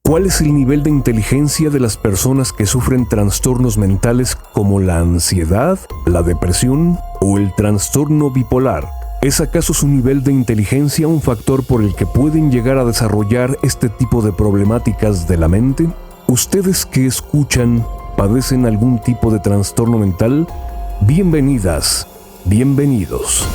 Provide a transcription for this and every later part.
¿Cuál es el nivel de inteligencia de las personas que sufren trastornos mentales como la ansiedad, la depresión o el trastorno bipolar? ¿Es acaso su nivel de inteligencia un factor por el que pueden llegar a desarrollar este tipo de problemáticas de la mente? ¿Ustedes que escuchan padecen algún tipo de trastorno mental? Bienvenidas, bienvenidos.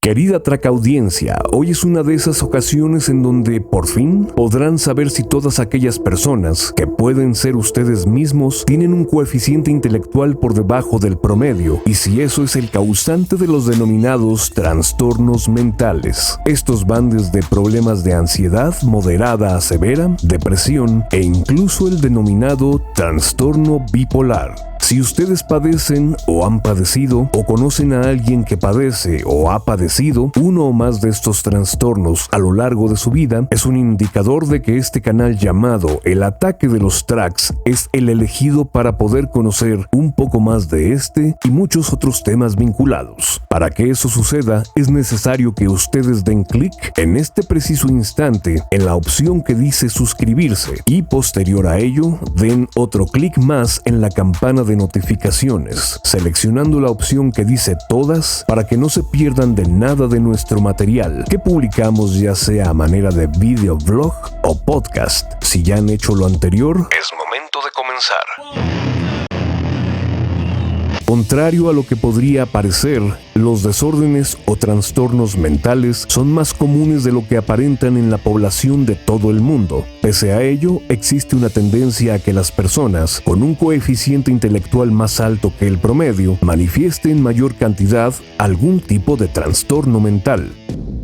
Querida tracaudiencia, hoy es una de esas ocasiones en donde, por fin, podrán saber si todas aquellas personas, que pueden ser ustedes mismos, tienen un coeficiente intelectual por debajo del promedio, y si eso es el causante de los denominados trastornos mentales. Estos van desde problemas de ansiedad moderada a severa, depresión e incluso el denominado trastorno bipolar. Si ustedes padecen o han padecido o conocen a alguien que padece o ha padecido uno o más de estos trastornos a lo largo de su vida, es un indicador de que este canal llamado El Ataque de los Tracks es el elegido para poder conocer un poco más de este y muchos otros temas vinculados. Para que eso suceda, es necesario que ustedes den clic en este preciso instante en la opción que dice suscribirse y posterior a ello den otro clic más en la campana de notificaciones, seleccionando la opción que dice todas para que no se pierdan de nada de nuestro material que publicamos, ya sea a manera de video blog o podcast. Si ya han hecho lo anterior, es momento de comenzar. Contrario a lo que podría parecer, los desórdenes o trastornos mentales son más comunes de lo que aparentan en la población de todo el mundo. Pese a ello, existe una tendencia a que las personas con un coeficiente intelectual más alto que el promedio manifiesten en mayor cantidad algún tipo de trastorno mental.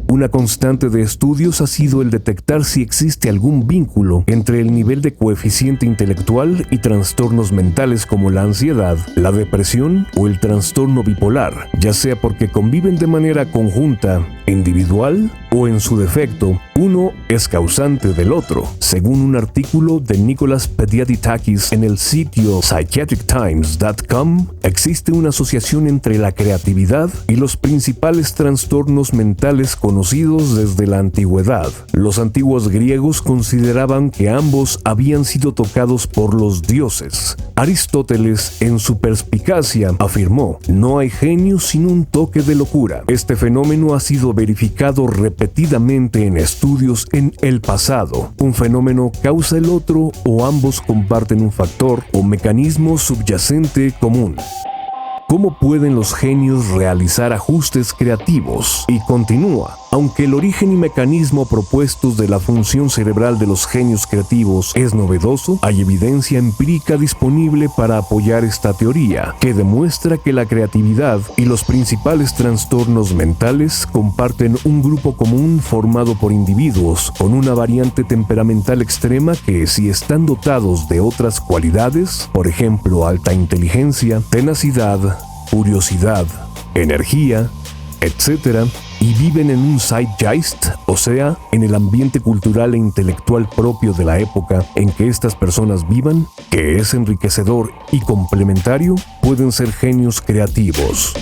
Una constante de estudios ha sido el detectar si existe algún vínculo entre el nivel de coeficiente intelectual y trastornos mentales como la ansiedad, la depresión o el trastorno bipolar, ya sea porque conviven de manera conjunta, individual o en su defecto, uno es causante del otro. Según un artículo de Nicholas Pediaditakis en el sitio psychiatrictimes.com, existe una asociación entre la creatividad y los principales trastornos mentales conocidos desde la antigüedad. Los antiguos griegos consideraban que ambos habían sido tocados por los dioses. Aristóteles, en su perspicacia, afirmó: no hay genio sin un toque de locura. Este fenómeno ha sido verificado repetidamente en estudios en el pasado. Un fenómeno causa el otro o ambos comparten un factor o mecanismo subyacente común. ¿Cómo pueden los genios realizar ajustes creativos? Y continúa. Aunque el origen y mecanismo propuestos de la función cerebral de los genios creativos es novedoso, hay evidencia empírica disponible para apoyar esta teoría, que demuestra que la creatividad y los principales trastornos mentales comparten un grupo común formado por individuos con una variante temperamental extrema que, si están dotados de otras cualidades, por ejemplo alta inteligencia, tenacidad, curiosidad, energía, etc., y viven en un zeitgeist, o sea, en el ambiente cultural e intelectual propio de la época en que estas personas vivan, que es enriquecedor y complementario, pueden ser genios creativos.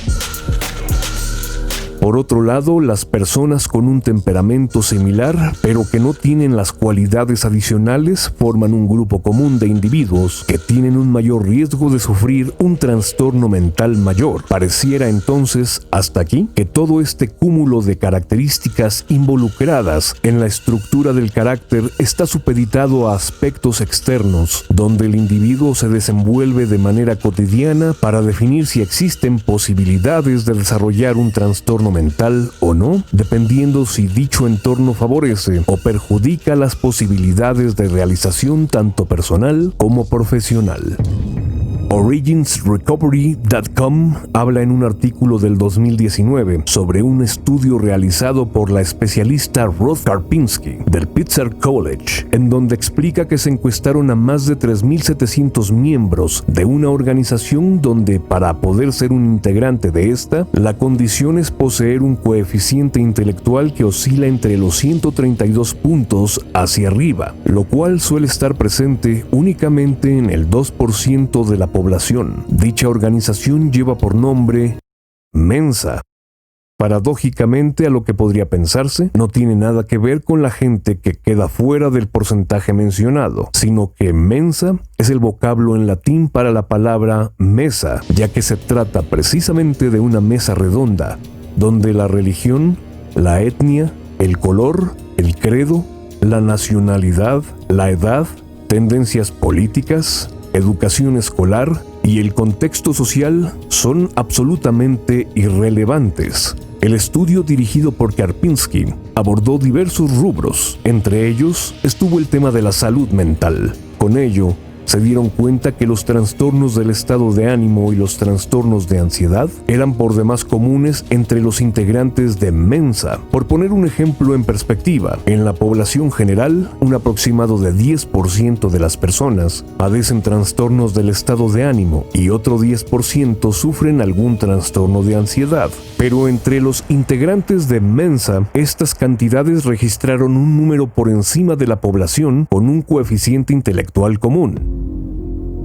Por otro lado, las personas con un temperamento similar, pero que no tienen las cualidades adicionales, forman un grupo común de individuos que tienen un mayor riesgo de sufrir un trastorno mental mayor. Pareciera entonces, hasta aquí, que todo este cúmulo de características involucradas en la estructura del carácter está supeditado a aspectos externos, donde el individuo se desenvuelve de manera cotidiana para definir si existen posibilidades de desarrollar un trastorno mental o no, dependiendo si dicho entorno favorece o perjudica las posibilidades de realización tanto personal como profesional. OriginsRecovery.com habla en un artículo del 2019 sobre un estudio realizado por la especialista Ruth Karpinski del Pitzer College, en donde explica que se encuestaron a más de 3.700 miembros de una organización donde, para poder ser un integrante de esta, la condición es poseer un coeficiente intelectual que oscila entre los 132 puntos hacia arriba, lo cual suele estar presente únicamente en el 2% de la población. Dicha organización lleva por nombre Mensa. Paradójicamente, a lo que podría pensarse, no tiene nada que ver con la gente que queda fuera del porcentaje mencionado, sino que mensa es el vocablo en latín para la palabra mesa, ya que se trata precisamente de una mesa redonda, donde la religión, la etnia, el color, el credo, la nacionalidad, la edad, tendencias políticas, educación escolar y el contexto social son absolutamente irrelevantes. El estudio dirigido por Karpinski abordó diversos rubros, entre ellos estuvo el tema de la salud mental. Con ello, se dieron cuenta que los trastornos del estado de ánimo y los trastornos de ansiedad eran por demás comunes entre los integrantes de Mensa. Por poner un ejemplo en perspectiva, en la población general, un aproximado de 10% de las personas padecen trastornos del estado de ánimo y otro 10% sufren algún trastorno de ansiedad. Pero entre los integrantes de Mensa, estas cantidades registraron un número por encima de la población con un coeficiente intelectual común.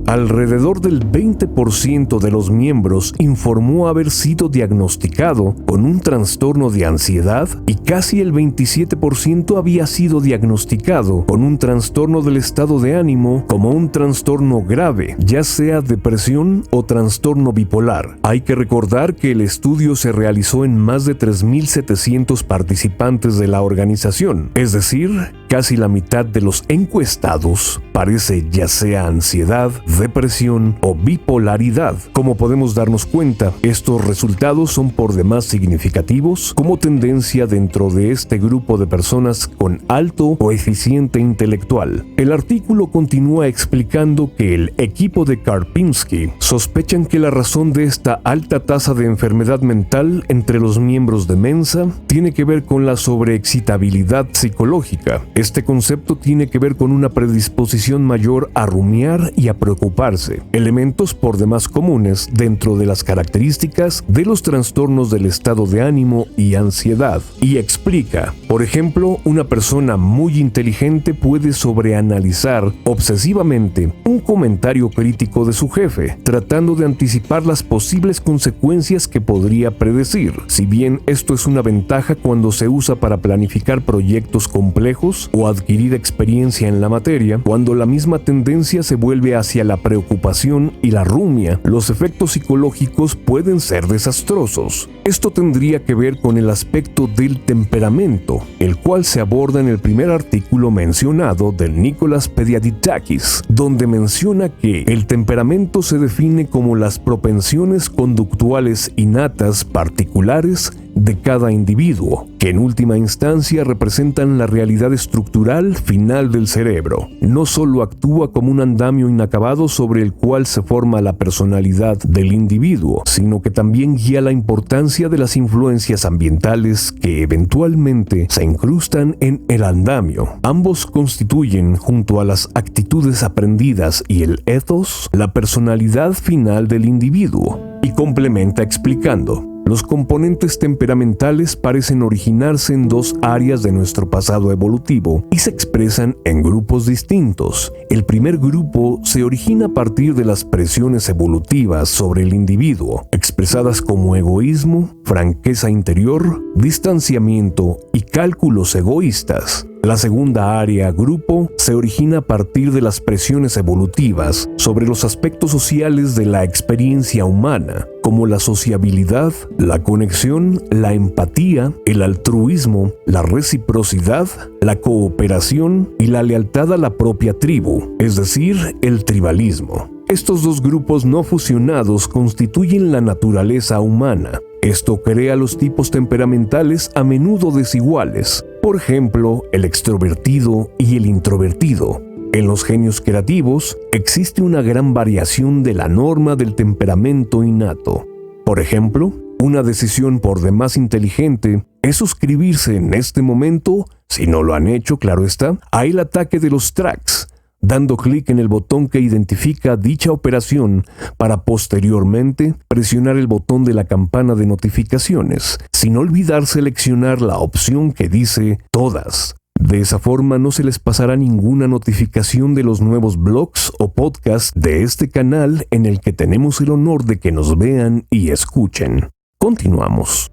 Alrededor del 20% de los miembros informó haber sido diagnosticado con un trastorno de ansiedad y casi el 27% había sido diagnosticado con un trastorno del estado de ánimo como un trastorno grave, ya sea depresión o trastorno bipolar. Hay que recordar que el estudio se realizó en más de 3.700 participantes de la organización, es decir, casi la mitad de los encuestados padece ya sea ansiedad, depresión o bipolaridad. Como podemos darnos cuenta, estos resultados son por demás significativos como tendencia dentro de este grupo de personas con alto coeficiente intelectual. El artículo continúa explicando que el equipo de Karpinski sospechan que la razón de esta alta tasa de enfermedad mental entre los miembros de Mensa tiene que ver con la sobreexcitabilidad psicológica. Este concepto tiene que ver con una predisposición mayor a rumiar y a preocuparse, elementos por demás comunes dentro de las características de los trastornos del estado de ánimo y ansiedad. Y explica, por ejemplo, una persona muy inteligente puede sobreanalizar obsesivamente un comentario crítico de su jefe, tratando de anticipar las posibles consecuencias que podría predecir. Si bien esto es una ventaja cuando se usa para planificar proyectos complejos o adquirir experiencia en la materia, cuando la misma tendencia se vuelve hacia la preocupación y la rumia, los efectos psicológicos pueden ser desastrosos. Esto tendría que ver con el aspecto del temperamento, el cual se aborda en el primer artículo mencionado de Nicholas Pediaditakis, donde menciona que el temperamento se define como las propensiones conductuales innatas particulares de cada individuo, que en última instancia representan la realidad estructural final del cerebro. No solo actúa como un andamio inacabado sobre el cual se forma la personalidad del individuo, sino que también guía la importancia de las influencias ambientales que eventualmente se incrustan en el andamio. Ambos constituyen, junto a las actitudes aprendidas y el ethos, la personalidad final del individuo. Y complementa explicando: los componentes temperamentales parecen originarse en dos áreas de nuestro pasado evolutivo y se expresan en grupos distintos. El primer grupo se origina a partir de las presiones evolutivas sobre el individuo, expresadas como egoísmo, franqueza interior, distanciamiento y cálculos egoístas. La segunda área, grupo, se origina a partir de las presiones evolutivas sobre los aspectos sociales de la experiencia humana, como la sociabilidad, la conexión, la empatía, el altruismo, la reciprocidad, la cooperación y la lealtad a la propia tribu, es decir, el tribalismo. Estos dos grupos no fusionados constituyen la naturaleza humana. Esto crea los tipos temperamentales a menudo desiguales, por ejemplo, el extrovertido y el introvertido. En los genios creativos existe una gran variación de la norma del temperamento innato. Por ejemplo, una decisión por demás inteligente es suscribirse en este momento, si no lo han hecho, claro está, a el ataque de los tracks, dando clic en el botón que identifica dicha operación para posteriormente presionar el botón de la campana de notificaciones, sin olvidar seleccionar la opción que dice todas. De esa forma no se les pasará ninguna notificación de los nuevos blogs o podcasts de este canal en el que tenemos el honor de que nos vean y escuchen. Continuamos.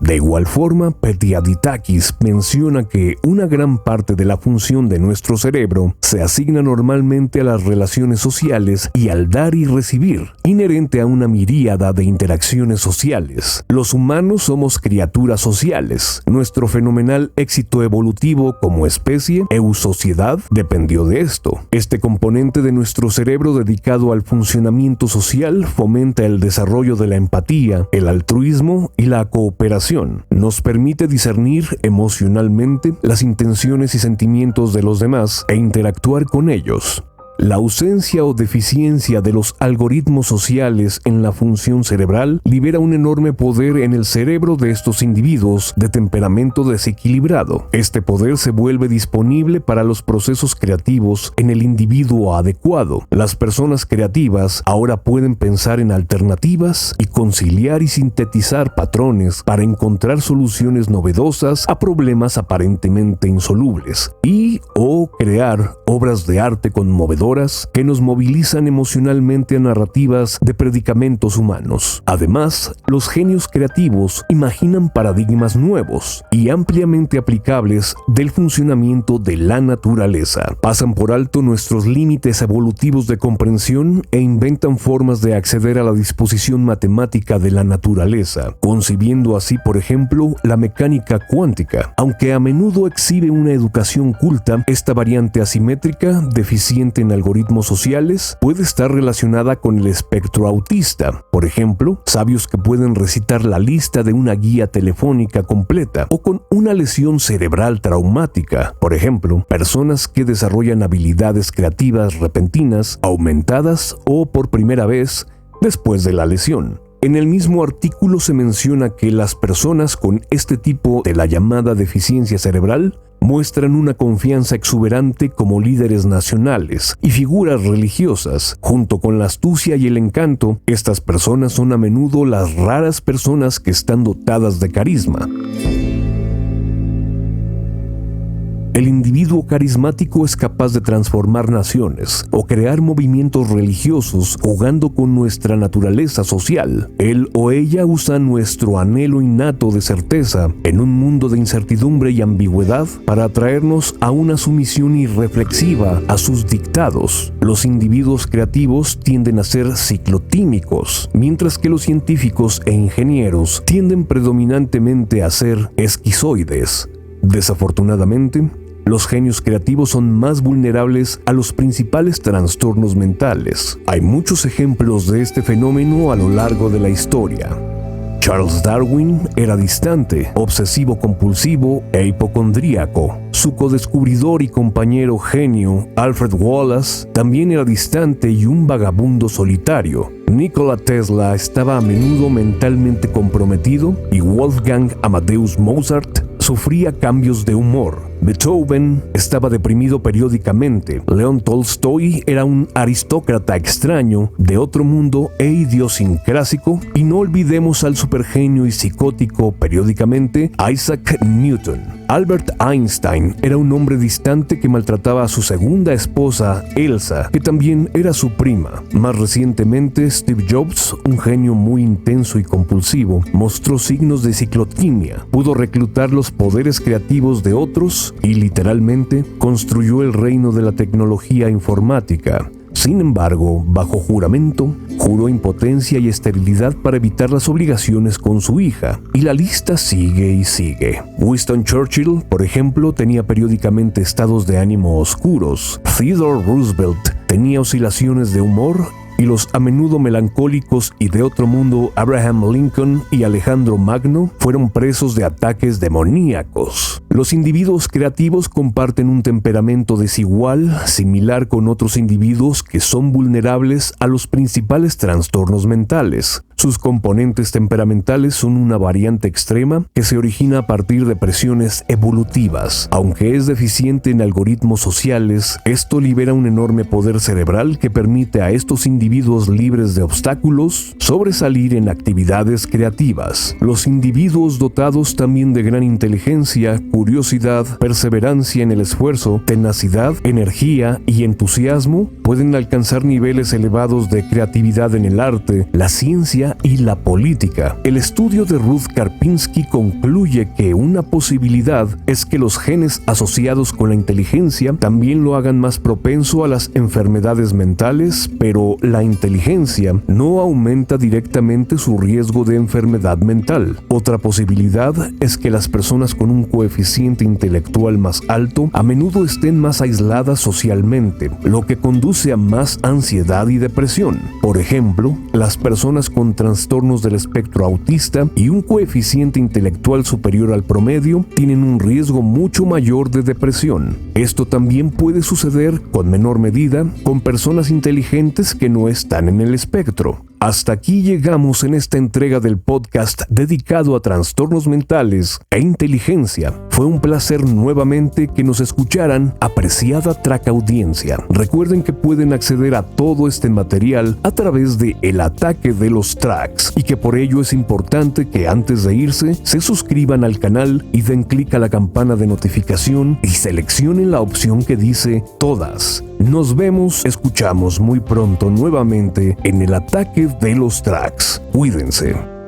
De igual forma, Phetiaditakis menciona que una gran parte de la función de nuestro cerebro se asigna normalmente a las relaciones sociales y al dar y recibir, inherente a una miríada de interacciones sociales. Los humanos somos criaturas sociales. Nuestro fenomenal éxito evolutivo como especie, eusociedad, dependió de esto. Este componente de nuestro cerebro dedicado al funcionamiento social fomenta el desarrollo de la empatía, el altruismo y la cooperación. Nos permite discernir emocionalmente las intenciones y sentimientos de los demás e interactuar con ellos. La ausencia o deficiencia de los algoritmos sociales en la función cerebral libera un enorme poder en el cerebro de estos individuos de temperamento desequilibrado. Este poder se vuelve disponible para los procesos creativos en el individuo adecuado. Las personas creativas ahora pueden pensar en alternativas y conciliar y sintetizar patrones para encontrar soluciones novedosas a problemas aparentemente insolubles o crear obras de arte conmovedoras que nos movilizan emocionalmente a narrativas de predicamentos humanos. Además, los genios creativos imaginan paradigmas nuevos y ampliamente aplicables del funcionamiento de la naturaleza. Pasan por alto nuestros límites evolutivos de comprensión e inventan formas de acceder a la disposición matemática de la naturaleza, concibiendo así, por ejemplo, la mecánica cuántica. Aunque a menudo exhibe una educación culta, esta variante asimétrica, deficiente en algoritmos sociales, puede estar relacionada con el espectro autista. Por ejemplo, sabios que pueden recitar la lista de una guía telefónica completa, o con una lesión cerebral traumática. Por ejemplo, personas que desarrollan habilidades creativas repentinas, aumentadas o por primera vez después de la lesión. En el mismo artículo se menciona que las personas con este tipo de la llamada deficiencia cerebral muestran una confianza exuberante como líderes nacionales y figuras religiosas. Junto con la astucia y el encanto, estas personas son a menudo las raras personas que están dotadas de carisma. El individuo carismático es capaz de transformar naciones o crear movimientos religiosos jugando con nuestra naturaleza social. Él o ella usa nuestro anhelo innato de certeza en un mundo de incertidumbre y ambigüedad para atraernos a una sumisión irreflexiva a sus dictados. Los individuos creativos tienden a ser ciclotímicos, mientras que los científicos e ingenieros tienden predominantemente a ser esquizoides. Desafortunadamente, los genios creativos son más vulnerables a los principales trastornos mentales. Hay muchos ejemplos de este fenómeno a lo largo de la historia. Charles Darwin era distante, obsesivo-compulsivo e hipocondríaco. Su codescubridor y compañero genio, Alfred Wallace, también era distante y un vagabundo solitario. Nikola Tesla estaba a menudo mentalmente comprometido y Wolfgang Amadeus Mozart sufría cambios de humor. Beethoven estaba deprimido periódicamente. León Tolstoy era un aristócrata extraño, de otro mundo e idiosincrásico. Y no olvidemos al supergenio y psicótico periódicamente Isaac Newton. Albert Einstein era un hombre distante que maltrataba a su segunda esposa, Elsa, que también era su prima. Más recientemente, Steve Jobs, un genio muy intenso y compulsivo, mostró signos de ciclotimia. Pudo reclutar los poderes creativos de otros y literalmente construyó el reino de la tecnología informática. Sin embargo, bajo juramento, juró impotencia y esterilidad para evitar las obligaciones con su hija. Y la lista sigue y sigue. Winston Churchill, por ejemplo, tenía periódicamente estados de ánimo oscuros. Theodore Roosevelt tenía oscilaciones de humor y los a menudo melancólicos y de otro mundo Abraham Lincoln y Alejandro Magno fueron presos de ataques demoníacos. Los individuos creativos comparten un temperamento desigual, similar con otros individuos que son vulnerables a los principales trastornos mentales. Sus componentes temperamentales son una variante extrema que se origina a partir de presiones evolutivas. Aunque es deficiente en algoritmos sociales, esto libera un enorme poder cerebral que permite a estos individuos libres de obstáculos sobresalir en actividades creativas. Los individuos dotados también de gran inteligencia, curiosidad, perseverancia en el esfuerzo, tenacidad, energía y entusiasmo pueden alcanzar niveles elevados de creatividad en el arte, la ciencia y la política. El estudio de Ruth Karpinski concluye que una posibilidad es que los genes asociados con la inteligencia también lo hagan más propenso a las enfermedades mentales, pero la inteligencia no aumenta directamente su riesgo de enfermedad mental. Otra posibilidad es que las personas con un coeficiente intelectual más alto a menudo estén más aisladas socialmente, lo que conduce a más ansiedad y depresión. Por ejemplo, las personas con trastornos del espectro autista y un coeficiente intelectual superior al promedio tienen un riesgo mucho mayor de depresión. Esto también puede suceder, con menor medida, con personas inteligentes que no están en el espectro. Hasta aquí llegamos en esta entrega del podcast dedicado a trastornos mentales e inteligencia. Fue un placer nuevamente que nos escucharan, apreciada track audiencia. Recuerden que pueden acceder a todo este material a través de El Ataque de los Tracks y que por ello es importante que antes de irse se suscriban al canal y den clic a la campana de notificación y seleccionen la opción que dice Todas. Nos escuchamos muy pronto nuevamente en El Ataque de los Tracks. Cuídense.